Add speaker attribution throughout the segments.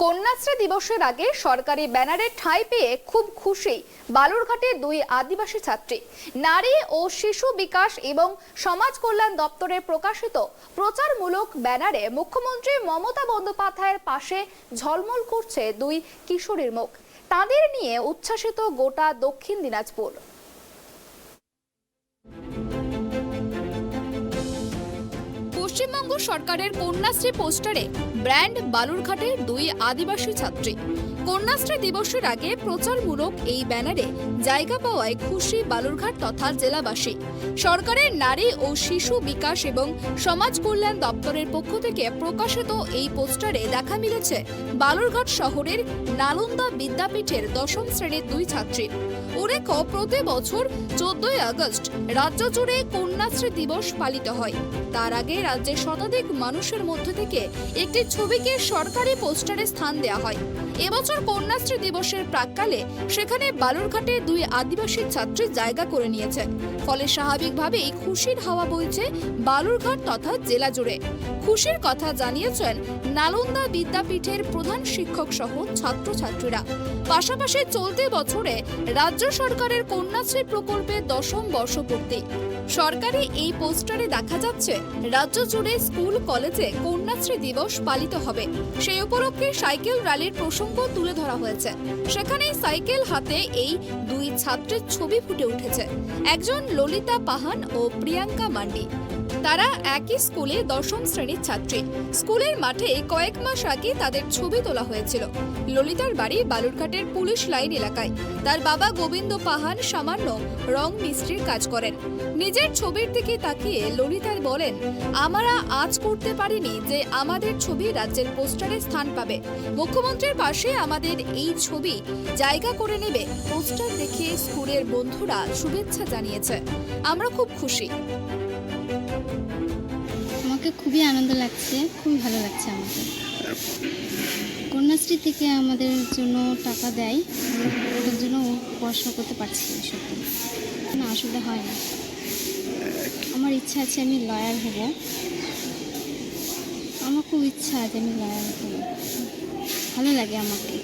Speaker 1: কন্যাশ্রী দিবসের আগে সরকারি ব্যানারে ঠাঁই পেয়ে খুব খুশি বালুরঘাটের দুই আদিবাসী ছাত্রী। নারী ও শিশু বিকাশ এবং সমাজ কল্যাণ দপ্তরে প্রকাশিত প্রচারমূলক ব্যানারে মুখ্যমন্ত্রী মমতা বন্দ্যোপাধ্যায়ের পাশে ঝলমল করছে দুই কিশোরীর মুখ। তাদের নিয়ে উচ্ছ্বাসিত গোটা দক্ষিণ দিনাজপুর। পশ্চিমবঙ্গ সরকারের কন্যাশ্রী পোস্টারে ব্র্যান্ড বালুরঘাটের দুই আদিবাসী ছাত্রী। কন্যাশ্রী দিবসের আগে প্রচারমূলক এই ব্যানারে জায়গা পাওয়ায় খুশি বালুরঘাট তথা জেলাবাসী। সরকারের নারী ও শিশু বিকাশ এবং সমাজ কল্যাণ দপ্তরের পক্ষ থেকে প্রকাশিত এই পোস্টারে দেখা মিলেছে বালুরঘাট শহরের নালন্দা বিদ্যাপীঠের দশম শ্রেণীর দুই ছাত্রী। উল্লেখ্য, প্রতি বছর 14ই আগস্ট রাজ্য জুড়ে কন্যাশ্রী দিবস পালিত হয়। তার আগে রাজ্যের শতাধিক মানুষের মধ্যে থেকে একটি ছবিকে সরকারি পোস্টারে স্থান দেওয়া হয়। এবছর কন্যাশ্রী দিবসের প্রাক্কালে সেখানে বালুরঘাটে দুই আদিবাসী ছাত্রী জায়গা করে নিয়েছে। ফলে স্বাভাবিকভাবেই খুশির হাওয়া বইছে বালুরঘাট তথা জেলা জুড়ে। খুশির কথা জানিয়েছেন নালন্দা বিদ্যাপীঠের প্রধান শিক্ষক সহ ছাত্রছাত্রীরা। পাশাপাশি চলতি বছরে রাজ্য সরকারের কন্যাশ্রী প্রকল্পের 10ম বর্ষপূর্তি। সরকারি এই পোস্টারে দেখা যাচ্ছে রাজ্য জুড়ে স্কুল কলেজে কন্যাশ্রী দিবস পালিত হবে। সেই উপলক্ষে সাইকেল র্যালির প্রসঙ্গ তুলে ধরা হয়েছে। সেখানে সাইকেল হাতে এই দুই ছাত্রের ছবি ফুটে উঠেছে। একজন ললিতা পাহান ও প্রিয়াঙ্কা মান্ডি। তারা একই স্কুলে 10ম শ্রেণীর ছাত্রী। স্কুলের মাঠে কয়েক মাস আগে তাদের ছবি তোলা হয়েছিল। ললিতার বাড়ি বালুরঘাটের পুলিশ লাইন এলাকায়। তার বাবা গোবিন্দ পাহান সামান্য রং মিস্ত্রির কাজ করেন। নিজের ছবির দিকে তাকিয়ে ললিতা বলেন, আমরা আজ করতে পারিনি যে আমাদের ছবি রাজ্যের পোস্টারে স্থান পাবে। মুখ্যমন্ত্রীর পাশে আমাদের এই ছবি জায়গা করে নেবে। পোস্টার দেখে স্কুলের বন্ধুরা শুভেচ্ছা জানিয়েছে। আমরা খুব খুশি।
Speaker 2: আমাকে খুবই আনন্দ লাগছে, খুবই ভালো লাগছে। আমাদের কন্যাশ্রী থেকে আমাদের জন্য টাকা দেয়, ওটার জন্য পড়াশোনা করতে পারছি। সত্যি কোনো অসুবিধা হয় না। আমার ইচ্ছা আছে আমি লয়ার হব। আমার খুব ইচ্ছা আছে আমি লয়ার হব। ভালো লাগে আমাকে।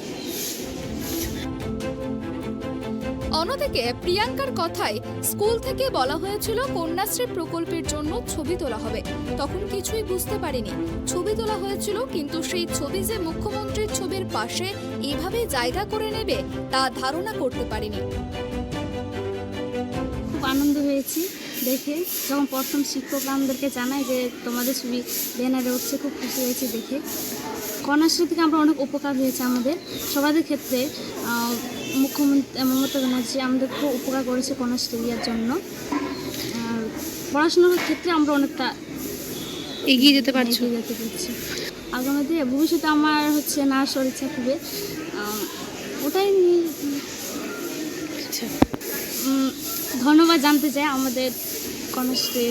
Speaker 1: অন্যদিকে প্রিয়াঙ্কার কথায় স্কুল থেকে বলা হয়েছিল কন্যাশ্রী প্রকল্পের জন্য ছবি তোলা হবে। তখন কিছুই বুঝতে পারিনি। ছবি তোলা হয়েছিল, কিন্তু সেই ছবি যে মুখ্যমন্ত্রীর ছবির পাশে এভাবে জায়গা করে নেবে তা ধারণা করতে পারিনি।
Speaker 2: খুব আনন্দ হয়েছি দেখে। যখন প্রথম শিক্ষক আমাদেরকে জানায় যে তোমাদের ছবি ব্যানারে উঠছে, খুব খুশি হয়েছে দেখে। কন্যাশ্রী থেকে আমরা অনেক উপকার হয়েছে আমাদের সবাদের ক্ষেত্রে। মুখ্যমন্ত্রী মমতা ব্যানার্জি আমাদের খুব উপকার করেছে কন্যাশ্রী দেওয়ার জন্য। পড়াশোনার ক্ষেত্রে আমরা অনেকটা
Speaker 1: এগিয়ে যেতে
Speaker 2: পারছি। আগামী দিনে ভবিষ্যতে আমার নার্স হওয়ার ইচ্ছা খুবই। ওটাই ধন্যবাদ জানতে চাই আমাদের কন্যাশ্রী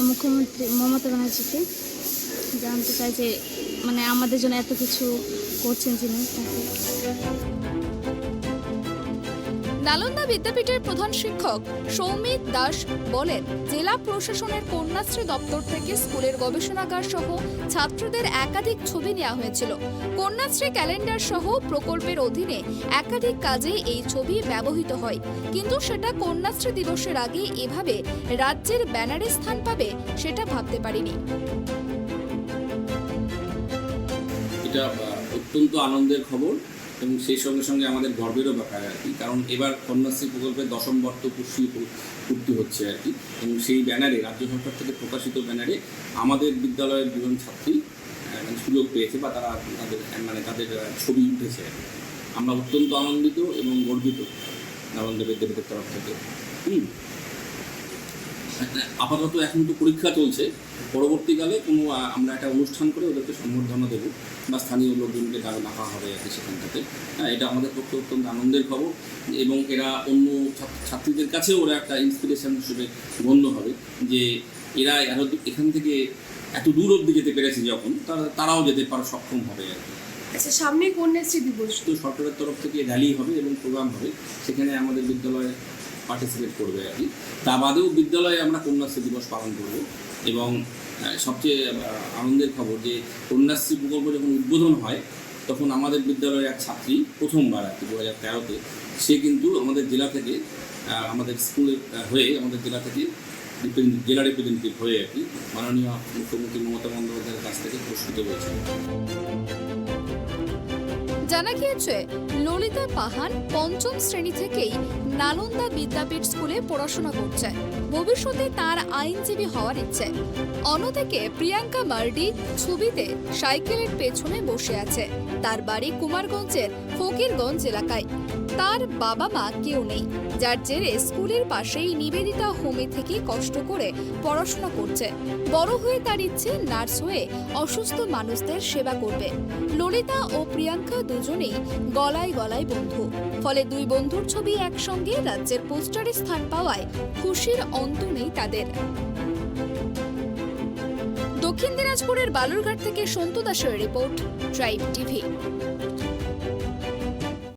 Speaker 2: মুখ্যমন্ত্রী মমতা ব্যানার্জিকে। জানতে চাই যে আমাদের জন্য এত কিছু করছেন যিনি।
Speaker 1: নালন্দা বিদ্যাপীঠের প্রধান শিক্ষক সৌমিত দাস বলেন, জেলা প্রশাসনের কন্যাশ্রী দপ্তর থেকে স্কুলের গবেষণাগার সহ ছাত্রদের একাধিক ছবি নেওয়া হয়েছিল। কন্যাশ্রী ক্যালেন্ডার সহ প্রকল্পের অধীনে একাধিক কাজে এই ছবি ব্যবহৃত হয়, কিন্তু সেটা কন্যাশ্রী দিবসের আগে এভাবে রাজ্যের ব্যানারে স্থান পাবে সেটা ভাবতে পারিনি।
Speaker 3: এটা অত্যন্ত আনন্দের খবর এবং সেই সঙ্গে সঙ্গে আমাদের গর্বেরও ব্যাপার আর কি। কারণ এবার কন্যাশ্রী প্রকল্পের 10ম পূর্তি হচ্ছে আর কি। এবং সেই ব্যানারে রাজ্য সরকার থেকে প্রকাশিত ব্যানারে আমাদের বিদ্যালয়ের দুজন ছাত্রী সুযোগ পেয়েছে বা তারা তাদের ছবি উঠেছে আর কি। আমরা অত্যন্ত আনন্দিত এবং গর্বিত নালন্দা বিদ্যাপীঠের তরফ থেকে। আপাতত এখন তো পরীক্ষা চলছে। পরবর্তীকালে আমরা একটা অনুষ্ঠান করে ওদেরকে সম্বর্ধনা দেবো বা স্থানীয় লোকজনকে ডাকা হবে আর কি সেখান থেকে। এটা আমাদের পক্ষে অত্যন্ত আনন্দের খবর এবং এরা অন্য ছাত্রীদের কাছেও ওরা একটা ইন্সপিরেশন হিসেবে গণ্য হবে যে এরা এখান থেকে এত দূর অবধি যেতে পেরেছে যখন তারাও যেতে সক্ষম হবে আর কি।
Speaker 4: আচ্ছা, সামনে কন্যাশ্রী দিবস
Speaker 3: তো সরকারের তরফ থেকে র্যালি হবে এবং প্রোগ্রাম হবে, সেখানে আমাদের বিদ্যালয়ে পার্টিসিপেট করবে আর কি। তা বাদেও বিদ্যালয়ে আমরা কন্যাশ্রী দিবস পালন করব এবং সবচেয়ে আনন্দের খবর যে কন্যাশ্রী প্রকল্প যখন উদ্বোধন হয় তখন আমাদের বিদ্যালয়ের এক ছাত্রী প্রথমবার আর কি 2013-তে সে কিন্তু আমাদের জেলা থেকে আমাদের স্কুলের হয়ে আমাদের জেলা থেকে জেলা রিপ্রেজেন্টেটিভ হয়ে আর কি মাননীয় মুখ্যমন্ত্রী মমতা বন্দ্যোপাধ্যায়ের কাছ থেকে পুরস্কৃত হয়েছে।
Speaker 1: জানা গিয়েছে ললিতা পাহান পঞ্চম শ্রেণী থেকেই নালন্দা বিদ্যাপীঠ স্কুলে পড়াশোনা করছে। ভবিষ্যতে তার আইনজীবী হওয়ার ইচ্ছে। অন্যদিকে প্রিয়াঙ্কা মার্ডি ছবিতে সাইকেলের পেছনে বসে আছে। তার বাড়ি কুমারগঞ্জের ফকিরগঞ্জ এলাকায়। তার বাবা মা কেউ নেই, যার জেরে স্কুলের পাশেই নিবেদিতা হোমে থেকে কষ্ট করে পড়াশোনা করছে। বড় হয়ে তার ইচ্ছে নার্স হয়ে অসুস্থ মানুষদের সেবা করবে। ললিতা ও প্রিয়াঙ্কা দুজনেই গলায় গলায় বন্ধু। ফলে দুই বন্ধুর ছবি একসঙ্গে রাজ্যের পোস্টারে স্থান পাওয়ায় খুশির অন্ত নেই তাদের। দক্ষিণ দিনাজপুরের বালুরঘাট থেকে সন্তু দাসের রিপোর্ট, ট্রাইব টিভি।